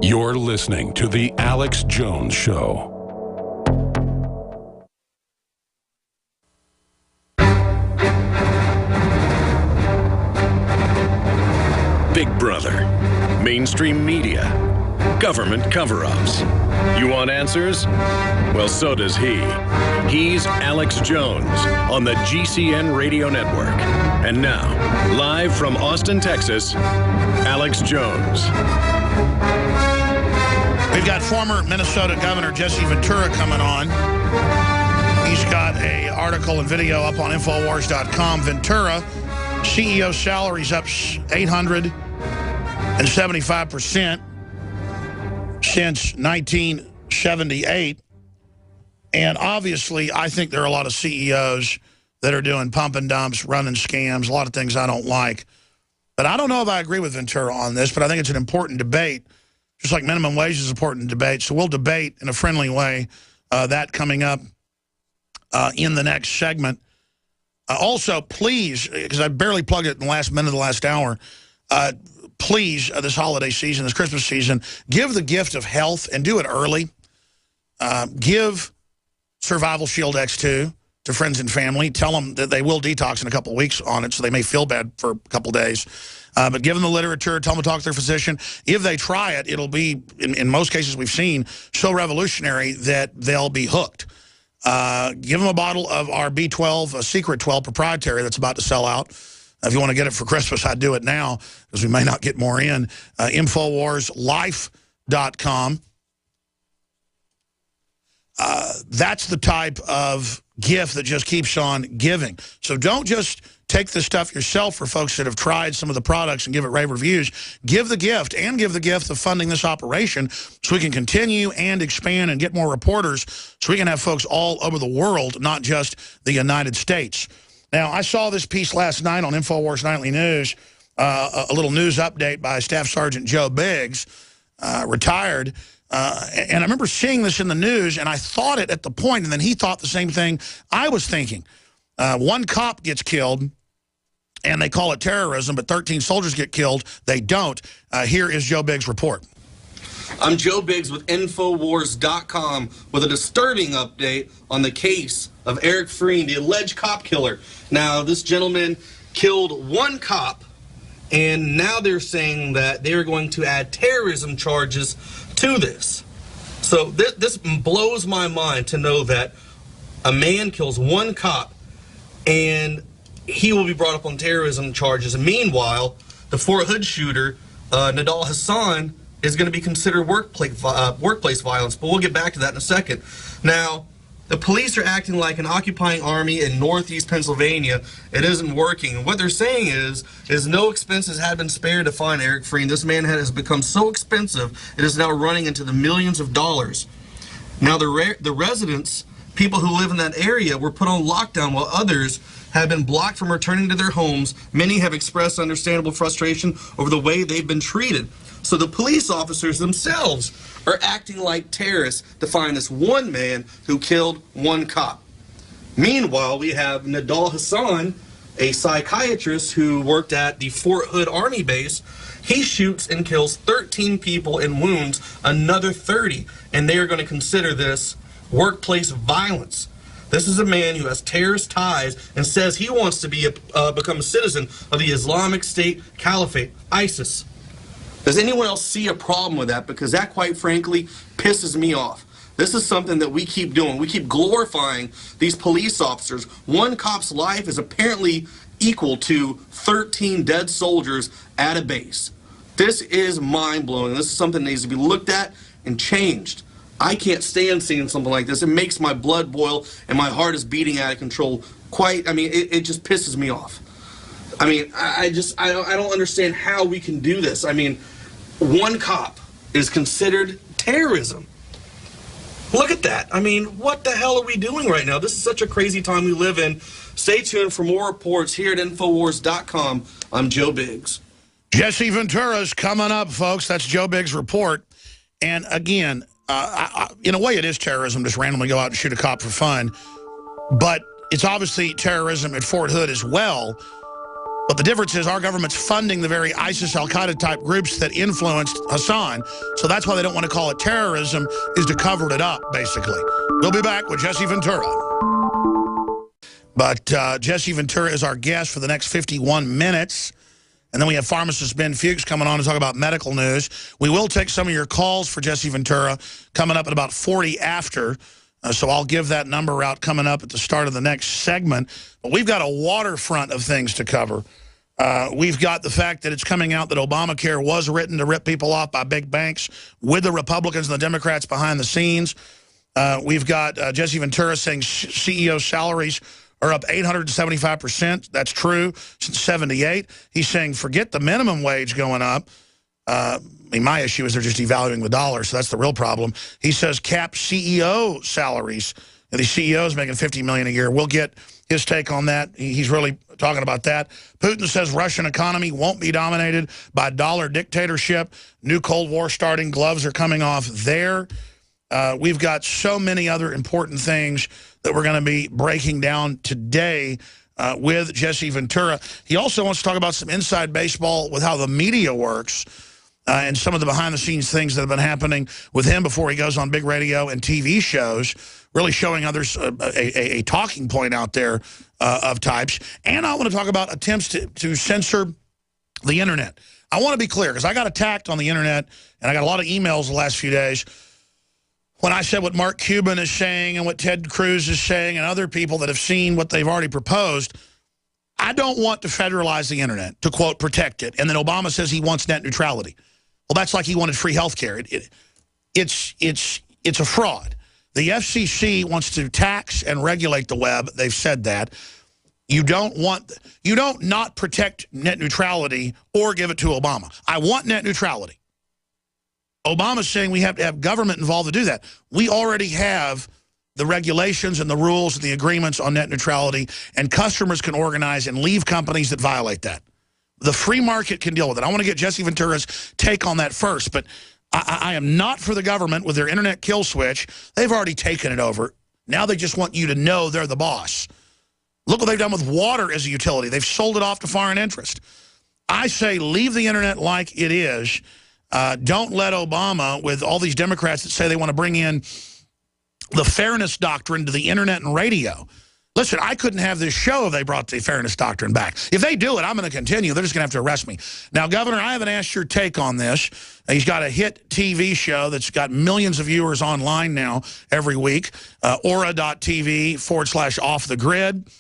You're listening to The Alex Jones Show. Big Brother, mainstream media, government cover-ups. You want answers? Well, so does he. He's Alex Jones on the GCN Radio Network. And now, live from Austin, Texas, Alex Jones. We've got former Minnesota Governor Jesse Ventura coming on. He's got an article and video up on Infowars.com. Ventura, CEO salary's up 875% since 1978. And obviously, I think there are a lot of CEOs that are doing pump and dumps, running scams, a lot of things I don't like. But I don't know if I agree with Ventura on this, but I think it's an important debate, just like minimum wage is an important debate. So we'll debate in a friendly way that coming up in the next segment. Also, please, because I barely plugged it in the last minute of the last hour, please, this holiday season, this Christmas season, give the gift of health and do it early. Give Survival Shield X2 to friends and family. Tell them that they will detox in a couple of weeks on it, so they may feel bad for a couple of days. But give them the literature, tell them to talk to their physician. If they try it, it'll be, in most cases we've seen, so revolutionary that they'll be hooked. Give them a bottle of our B12, a Secret 12 proprietary that's about to sell out. If you want to get it for Christmas, I'd do it now, because we may not get more in. InfoWarsLife.com. That's the type of gift that just keeps on giving. So don't just take this stuff yourself for folks that have tried some of the products and give it rave reviews. Give the gift, and give the gift of funding this operation so we can continue and expand and get more reporters so we can have folks all over the world, not just the United States. Now, I saw this piece last night on InfoWars Nightly News, a little news update by Staff Sergeant Joe Biggs, retired. And I remember seeing this in the news, and I thought it at the point, and then he thought the same thing I was thinking. One cop gets killed, and they call it terrorism, but 13 soldiers get killed. They don't. Here is Joe Biggs' report. I'm Joe Biggs with Infowars.com with a disturbing update on the case of Eric Frein, the alleged cop killer. Now, this gentleman killed one cop, and now they're saying that they're going to add terrorism charges to this. So this blows my mind to know that a man kills one cop and he will be brought up on terrorism charges. And meanwhile, the Fort Hood shooter, Nadal Hassan, is going to be considered workplace violence. But we'll get back to that in a second. Now, the police are acting like an occupying army in northeast Pennsylvania. It isn't working. And what they're saying is no expenses had been spared to find Eric Frein. This man has become so expensive, it is now running into the millions of dollars. Now, the residents, people who live in that area, were put on lockdown while others have been blocked from returning to their homes. Many have expressed understandable frustration over the way they've been treated. So the police officers themselves are acting like terrorists to find this one man who killed one cop. Meanwhile, we have Nadal Hassan, a psychiatrist who worked at the Fort Hood Army base. He shoots and kills 13 people and wounds another 30, and they are going to consider this workplace violence. This is a man who has terrorist ties and says he wants to become a citizen of the Islamic State Caliphate, ISIS. Does anyone else see a problem with that? Because that, quite frankly, pisses me off. This is something that we keep doing. We keep glorifying these police officers. One cop's life is apparently equal to 13 dead soldiers at a base. This is mind-blowing. This is something that needs to be looked at and changed. I can't stand seeing something like this. It makes my blood boil and my heart is beating out of control. It just pisses me off. I mean, I don't understand how we can do this. I mean, one cop is considered terrorism. Look at that. I mean, what the hell are we doing right now? This is such a crazy time we live in. Stay tuned for more reports here at Infowars.com. I'm Joe Biggs. Jesse Ventura's coming up, folks. That's Joe Biggs' report. And again, in a way it is terrorism, just randomly go out and shoot a cop for fun. But it's obviously terrorism at Fort Hood as well. But the difference is our government's funding the very ISIS, Al-Qaeda type groups that influenced Hassan. So that's why they don't want to call it terrorism, is to cover it up, basically. We'll be back with Jesse Ventura. But Jesse Ventura is our guest for the next 51 minutes. And then we have pharmacist Ben Fuchs coming on to talk about medical news. We will take some of your calls for Jesse Ventura coming up at about 40 after. So I'll give that number out coming up at the start of the next segment. But we've got a waterfront of things to cover. We've got the fact that it's coming out that Obamacare was written to rip people off by big banks with the Republicans and the Democrats behind the scenes. We've got Jesse Ventura saying CEO salaries are up 875%. That's true since 78. He's saying forget the minimum wage going up. I mean, my issue is they're just devaluing the dollar, so that's the real problem. He says cap CEO salaries. And the CEO is making $50 million a year. We'll get his take on that. He's really talking about that. Putin says Russian economy won't be dominated by dollar dictatorship. New Cold War starting. Gloves are coming off there. We've got so many other important things that we're going to be breaking down today with Jesse Ventura. He also wants to talk about some inside baseball with how the media works and some of the behind-the-scenes things that have been happening with him before he goes on big radio and TV shows, really showing others a talking point out there of types. And I want to talk about attempts to censor the Internet. I want to be clear, because I got attacked on the Internet, and I got a lot of emails the last few days when I said what Mark Cuban is saying and what Ted Cruz is saying and other people that have seen what they've already proposed. I don't want to federalize the Internet, to, quote, protect it. And then Obama says he wants net neutrality. Well, that's like he wanted free health care. It's a fraud. The FCC wants to tax and regulate the web. They've said that. You don't not protect net neutrality or give it to Obama. I want net neutrality. Obama's saying we have to have government involved to do that. We already have the regulations and the rules and the agreements on net neutrality, and customers can organize and leave companies that violate that. The free market can deal with it. I want to get Jesse Ventura's take on that first, but I am not for the government with their internet kill switch. They've already taken it over. Now they just want you to know they're the boss. Look what they've done with water as a utility. They've sold it off to foreign interest. I say leave the internet like it is. Don't let Obama, with all these Democrats that say they want to bring in the fairness doctrine to the internet and radio. Listen, I couldn't have this show if they brought the fairness doctrine back. If they do it, I'm going to continue. They're just going to have to arrest me. Now, Governor, I haven't asked your take on this. He's got a hit TV show that's got millions of viewers online now every week, aura.tv/off the grid.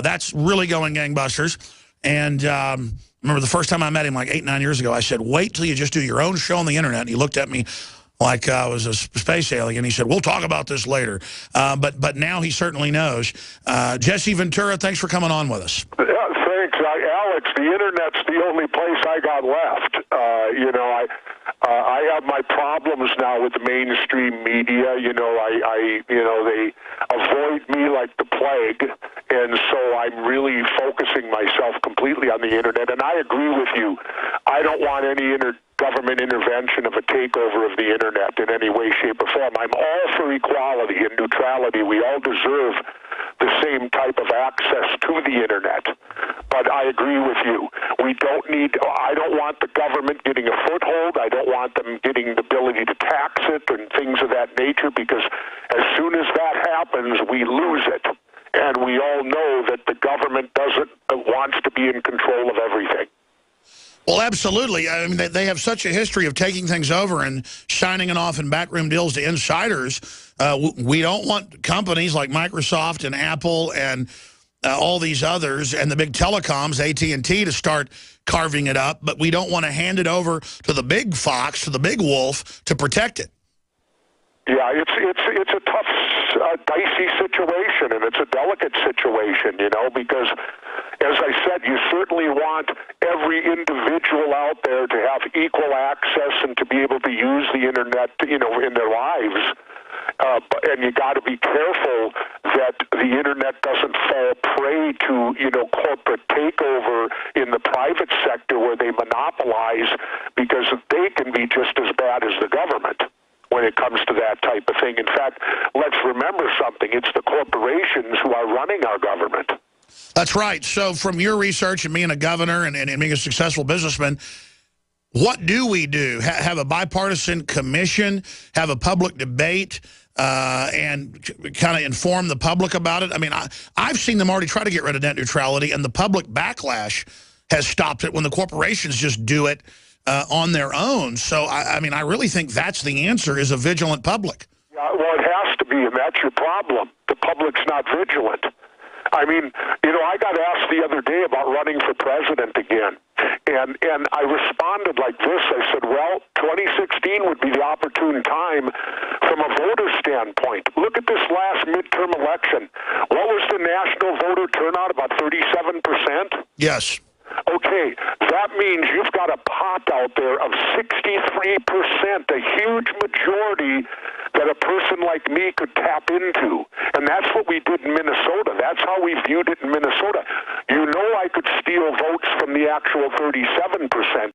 That's really going gangbusters. And remember the first time I met him like 8, 9 years ago, I said, wait till you just do your own show on the internet. And he looked at me like I was a space alien. He said, we'll talk about this later. But now he certainly knows. Jesse Ventura, thanks for coming on with us. Yeah, thanks. Alex, the internet's the only place I got left. I have my problems now with the mainstream media. They avoid me like the plague. And so I'm really focusing myself completely on the internet. And I agree with you. I don't want any government intervention of a takeover of the internet in any way, shape, or form. I'm all for equality and neutrality. We all deserve the same type of access to the internet. But I agree with you. I don't want the government getting a foothold. I don't want them getting the ability to tax it and things of that nature, because as soon as that happens, we lose it. And we all know that the government wants to be in control of everything. Well, absolutely. I mean, they have such a history of taking things over and signing it off in backroom deals to insiders. We don't want companies like Microsoft and Apple and all these others and the big telecoms, AT&T, to start carving it up. But we don't want to hand it over to the big fox, to the big wolf, to protect it. Yeah, it's a tough, dicey situation, and it's a delicate situation, because, as I said, you certainly want every individual out there to have equal access and to be able to use the internet, in their lives. And you got to be careful that the internet doesn't fall prey to, corporate takeover in the private sector where they monopolize, because they can be just as bad as the government when it comes to that type of thing. In fact, let's remember something. It's the corporations who are running our government. That's right. So from your research and being a governor and being a successful businessman, what do we do? Have a bipartisan commission, have a public debate, and kind of inform the public about it? I mean, I've seen them already try to get rid of net neutrality, and the public backlash has stopped it when the corporations just do it on their own. So, I mean, I really think that's the answer, is a vigilant public. Yeah, well, it has to be, and that's your problem. The public's not vigilant. I mean, you know, I got asked the other day about running for president again, and I responded like this. I said, well, 2016 would be the opportune time from a voter standpoint. Look at this last midterm election. What was the national voter turnout? About 37%? Yes. Okay, that means you've got a pot out there of 63%, a huge majority that a person like me could tap into. And that's what we did in Minnesota. That's how we viewed it in Minnesota. You know, I could steal votes from the actual 37%.